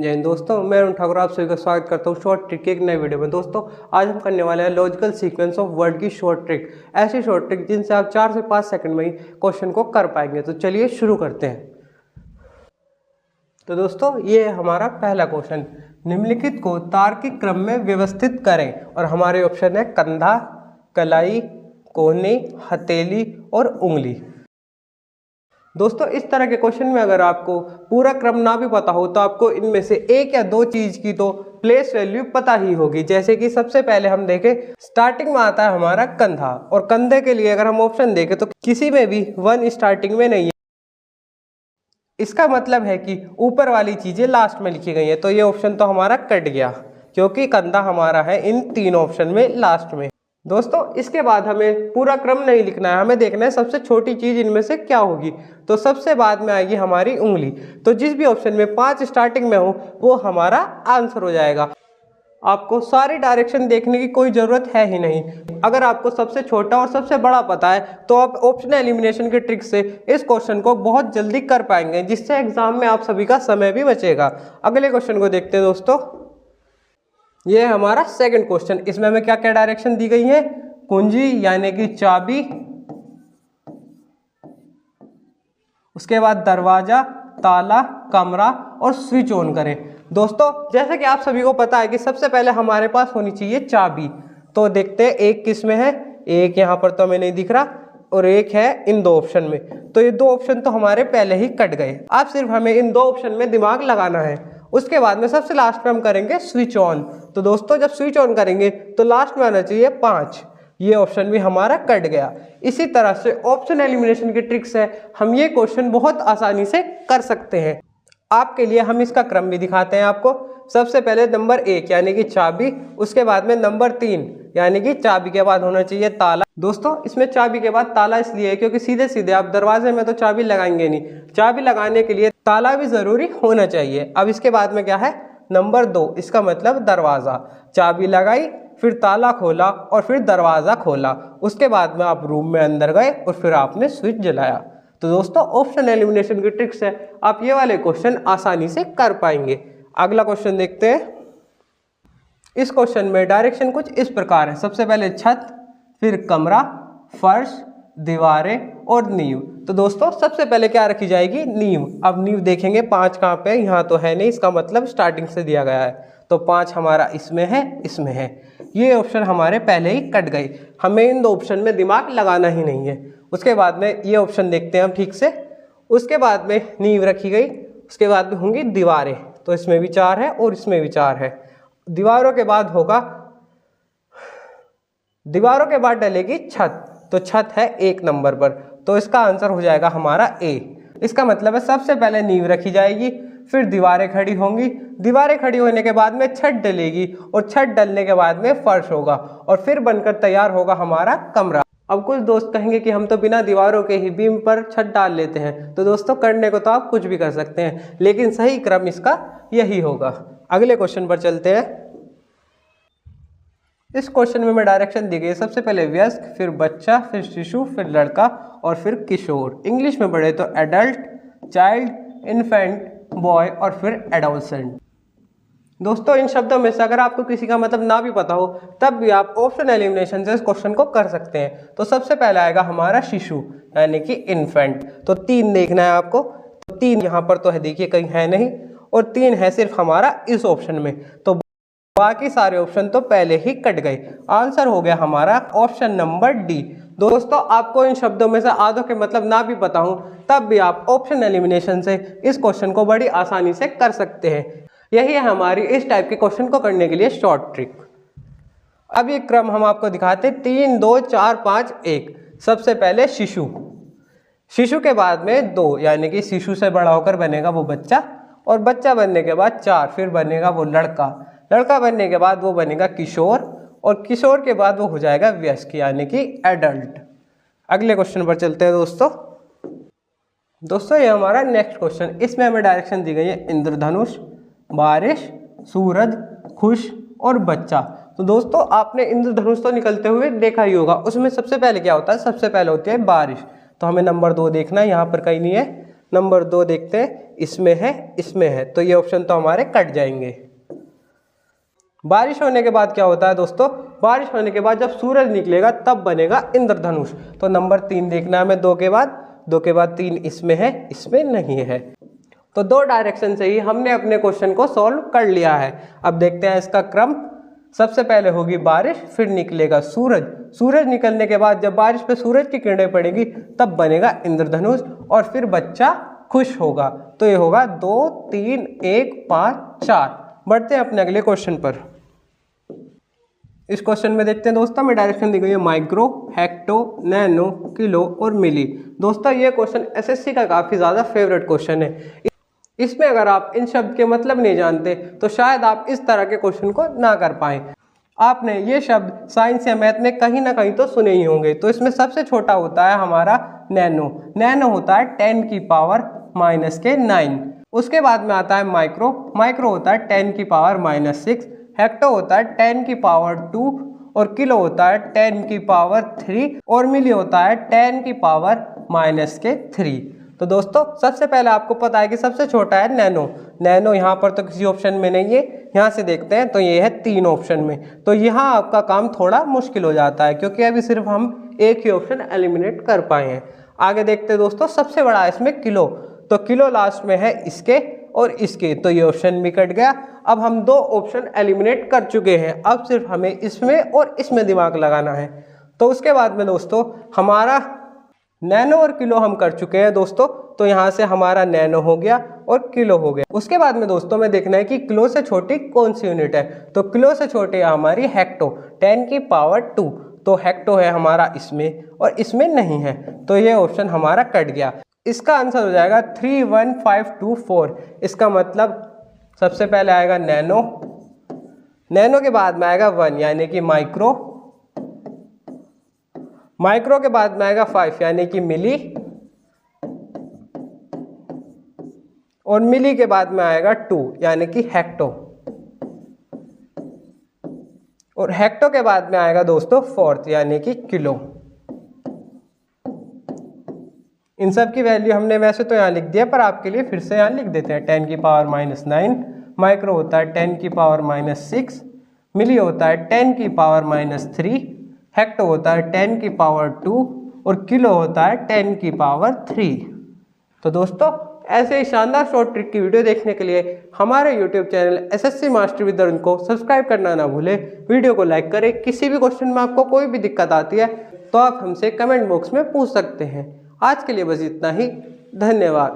जय हिंद दोस्तों, मैं अरुण ठाकुर आप सभी का स्वागत करता हूँ शॉर्ट ट्रिक की एक नए वीडियो में। दोस्तों आज हम करने वाले हैं लॉजिकल सीक्वेंस ऑफ वर्ड की शॉर्ट ट्रिक। ऐसी शॉर्ट ट्रिक जिनसे आप 4 से 5 सेकंड में ही क्वेश्चन को कर पाएंगे। तो चलिए शुरू करते हैं। तो दोस्तों ये है हमारा पहला क्वेश्चन, निम्नलिखित को तार्किक क्रम में व्यवस्थित करें। और हमारे ऑप्शन है कंधा, कलाई, कोहनी, हथेली और उंगली। दोस्तों इस तरह के क्वेश्चन में अगर आपको पूरा क्रम ना भी पता हो तो आपको इनमें से एक या दो चीज की तो प्लेस वैल्यू पता ही होगी। जैसे कि सबसे पहले हम देखें, स्टार्टिंग में आता है हमारा कंधा, और कंधे के लिए अगर हम ऑप्शन देखें तो किसी में भी 1 स्टार्टिंग में नहीं है। इसका मतलब है कि ऊपर वाली चीजें लास्ट में लिखी गई है। तो ये ऑप्शन तो हमारा कट गया क्योंकि कंधा हमारा है इन 3 ऑप्शन में लास्ट में। दोस्तों इसके बाद हमें पूरा क्रम नहीं लिखना है, हमें देखना है सबसे छोटी चीज इनमें से क्या होगी। तो सबसे बाद में आएगी हमारी उंगली। तो जिस भी ऑप्शन में 5 स्टार्टिंग में हो वो हमारा आंसर हो जाएगा। आपको सारी डायरेक्शन देखने की कोई जरूरत है ही नहीं। अगर आपको सबसे छोटा और सबसे बड़ा पता है तो आप ऑप्शनल एलिमिनेशन की ट्रिक से इस क्वेश्चन को बहुत जल्दी कर पाएंगे, जिससे एग्जाम में आप सभी का समय भी बचेगा। अगले क्वेश्चन को देखते हैं दोस्तों। ये है हमारा सेकंड क्वेश्चन। इसमें हमें क्या क्या डायरेक्शन दी गई है, कुंजी यानी कि चाबी, उसके बाद दरवाजा, ताला, कमरा और स्विच ऑन करें। दोस्तों जैसे कि आप सभी को पता है कि सबसे पहले हमारे पास होनी चाहिए चाबी। तो देखते हैं एक किस में है, एक यहाँ पर तो हमें नहीं दिख रहा और एक है इन 2 ऑप्शन में। तो ये 2 ऑप्शन तो हमारे पहले ही कट गए। अब सिर्फ हमें इन 2 ऑप्शन में दिमाग लगाना है। उसके बाद में सबसे लास्ट में हम करेंगे स्विच ऑन। तो दोस्तों जब स्विच ऑन करेंगे तो लास्ट में आना चाहिए 5। ये ऑप्शन भी हमारा कट गया। इसी तरह से ऑप्शन एलिमिनेशन की ट्रिक से हम ये क्वेश्चन बहुत आसानी से कर सकते हैं। आपके लिए हम इसका क्रम भी दिखाते हैं आपको। सबसे पहले नंबर 1 यानी कि चाबी, उसके बाद में नंबर 3 यानी कि चाबी के बाद होना चाहिए ताला। दोस्तों इसमें चाबी के बाद ताला इसलिए है क्योंकि सीधे सीधे आप दरवाजे में तो चाबी लगाएंगे नहीं, चाबी लगाने के लिए ताला भी जरूरी होना चाहिए। अब इसके बाद में क्या है, नंबर 2, इसका मतलब दरवाजा। चाबी लगाई, फिर ताला खोला और फिर दरवाजा खोला। उसके बाद में आप रूम में अंदर गए और फिर आपने स्विच जलाया। तो दोस्तों ऑप्शन एलिमिनेशन की ट्रिक से आप ये वाले क्वेश्चन आसानी से कर पाएंगे। अगला क्वेश्चन देखते हैं। इस क्वेश्चन में डायरेक्शन कुछ इस प्रकार है। सबसे पहले छत, फिर कमरा, फर्श, दीवारें और नींव। तो दोस्तों सबसे पहले क्या रखी जाएगी, नींव। अब नींव देखेंगे 5 कहाँ पे, यहाँ तो है नहीं, इसका मतलब स्टार्टिंग से दिया गया है। तो 5 हमारा इसमें है, इसमें है। ये ऑप्शन हमारे पहले ही कट गए, हमें इन 2 ऑप्शन में दिमाग लगाना ही नहीं है। उसके बाद में ये ऑप्शन देखते हैं हम ठीक से। उसके बाद में नींव रखी गई, उसके बाद में होंगी दीवारें। तो इसमें भी 4 है और इसमें भी 4 है। दीवारों के बाद होगा, दीवारों के बाद डलेगी छत। तो छत है 1 नंबर पर, तो इसका आंसर हो जाएगा हमारा ए। इसका मतलब है सबसे पहले नींव रखी जाएगी, फिर दीवारें खड़ी होंगी, दीवारें खड़ी होने के बाद में छत डलेगी और छत डलने के बाद में फर्श होगा और फिर बनकर तैयार होगा हमारा कमरा। अब कुछ दोस्त कहेंगे कि हम तो बिना दीवारों के ही बीम पर छत डाल लेते हैं। तो दोस्तों करने को तो आप कुछ भी कर सकते हैं, लेकिन सही क्रम इसका यही होगा। अगले क्वेश्चन पर चलते हैं। इस क्वेश्चन में डायरेक्शन दी गई है, सबसे पहले वयस्क, फिर बच्चा, फिर शिशु, फिर लड़का और फिर किशोर। इंग्लिश में पढ़े तो एडल्ट, चाइल्ड, इन्फेंट, बॉय और फिर एडोलसेंट। दोस्तों इन शब्दों में से अगर आपको किसी का मतलब ना भी पता हो तब भी आप ऑप्शन एलिमिनेशन से इस क्वेश्चन को कर सकते हैं। तो सबसे पहले आएगा हमारा शिशु यानी कि इन्फेंट। तो 3 देखना है आपको। तो 3 यहाँ पर तो है, देखिए कहीं है नहीं, और 3 है सिर्फ हमारा इस ऑप्शन में। तो बाकी सारे ऑप्शन तो पहले ही कट गए। आंसर हो गया हमारा ऑप्शन नंबर डी। दोस्तों आपको इन शब्दों में से आधों के मतलब ना भी पता हो तब भी आप ऑप्शन एलिमिनेशन से इस क्वेश्चन को बड़ी आसानी से कर सकते हैं। यही है हमारी इस टाइप के क्वेश्चन को करने के लिए शॉर्ट ट्रिक। अब ये क्रम हम आपको दिखाते 3, 2, 4, 5, 1। सबसे पहले शिशु, शिशु के बाद में 2 यानी कि शिशु से बड़ा होकर बनेगा वो बच्चा, और बच्चा बनने के बाद 4 फिर बनेगा वो लड़का, लड़का बनने के बाद वो बनेगा किशोर, और किशोर के बाद वो हो जाएगा वयस्क यानी कि एडल्ट। अगले क्वेश्चन पर चलते हैं दोस्तों ये हमारा नेक्स्ट क्वेश्चन। इसमें हमें डायरेक्शन दी गई है इंद्रधनुष, बारिश, सूरज, खुश और बच्चा। तो दोस्तों आपने इंद्रधनुष तो निकलते हुए देखा ही होगा। उसमें सबसे पहले क्या होता है, सबसे पहले होती है बारिश। तो हमें नंबर 2 देखना है, यहाँ पर कहीं नहीं है। नंबर 2 देखते हैं, इसमें है, तो ये ऑप्शन तो हमारे कट जाएंगे। बारिश होने के बाद क्या होता है दोस्तों, बारिश होने के बाद जब सूरज निकलेगा तब बनेगा इंद्रधनुष। तो नंबर 3 देखना है हमें 2 के बाद 3 इसमें है, इसमें नहीं है। तो 2 डायरेक्शन से ही हमने अपने क्वेश्चन को सॉल्व कर लिया है। अब देखते हैं इसका क्रम। सबसे पहले होगी बारिश, फिर निकलेगा सूरज। सूरज निकलने के बाद जब बारिश पे सूरज की किरणें पड़ेगी तब बनेगा इंद्रधनुष और फिर बच्चा खुश होगा। तो ये होगा 2, 3, 1, 5, 4। बढ़ते हैं अपने अगले क्वेश्चन पर। इस क्वेश्चन में देखते हैं दोस्तों, में डायरेक्शन दी गई है माइक्रो, हेक्टो, नैनो, किलो और मिली। दोस्तों ये क्वेश्चन एसएससी का काफ़ी ज़्यादा फेवरेट क्वेश्चन है। इसमें अगर आप इन शब्द के मतलब नहीं जानते तो शायद आप इस तरह के क्वेश्चन को ना कर पाएं। आपने ये शब्द साइंस या मैथ में कहीं ना कहीं तो सुने ही होंगे। तो इसमें सबसे छोटा होता है हमारा नैनो। नैनो होता है 10 की पावर -9। उसके बाद में आता है माइक्रो। माइक्रो होता है 10 की पावर -6। हेक्टो होता है 10 की पावर 2 और किलो होता है 10 की पावर 3 और मिली होता है 10 की पावर -3। तो दोस्तों सबसे पहले आपको पता है कि सबसे छोटा है नैनो। नैनो यहाँ पर तो किसी ऑप्शन में नहीं है, यहाँ से देखते हैं तो ये है 3 ऑप्शन में। तो यहाँ आपका काम थोड़ा मुश्किल हो जाता है क्योंकि अभी सिर्फ हम एक ही ऑप्शन एलिमिनेट कर पाए हैं। आगे देखते हैं दोस्तों, सबसे बड़ा है इसमें किलो। तो किलो लास्ट में है इसके और इसके, तो ये ऑप्शन भी कट गया। अब हम 2 ऑप्शन एलिमिनेट कर चुके हैं, अब सिर्फ हमें इसमें और इसमें दिमाग लगाना है। तो उसके बाद में दोस्तों हमारा नैनो और किलो हम कर चुके हैं दोस्तों। तो यहाँ से हमारा नैनो हो गया और किलो हो गया। उसके बाद में दोस्तों में देखना है कि किलो से छोटी कौन सी यूनिट है। तो किलो से छोटी है हमारी हेक्टो, 10 की पावर 2। तो हेक्टो है हमारा इसमें और इसमें नहीं है, तो ये ऑप्शन हमारा कट गया। इसका आंसर हो जाएगा 31524। इसका मतलब सबसे पहले आएगा नैनो, नैनो के बाद में आएगा 1 यानी कि माइक्रो, माइक्रो के बाद में आएगा 5 यानी कि मिली और मिली के बाद में आएगा 2 यानी कि हेक्टो और हेक्टो के बाद में आएगा दोस्तों 4th यानी कि किलो। इन सब की वैल्यू हमने वैसे तो यहाँ लिख दिया पर आपके लिए फिर से यहाँ लिख देते हैं। 10 की पावर -9, माइक्रो होता है 10 की पावर -6, मिली होता है 10 की पावर -3, हेक्टो होता है 10 की पावर 2 और किलो होता है 10 की पावर 3। तो दोस्तों ऐसे ही शानदार शॉर्ट ट्रिक की वीडियो देखने के लिए हमारे YouTube channel SSC master with Arun को सब्सक्राइब करना ना भूलें। वीडियो को लाइक करें। किसी भी क्वेश्चन में आपको कोई भी दिक्कत आती है तो आप हमसे कमेंट बॉक्स में पूछ सकते हैं। आज के लिए बस इतना ही। धन्यवाद।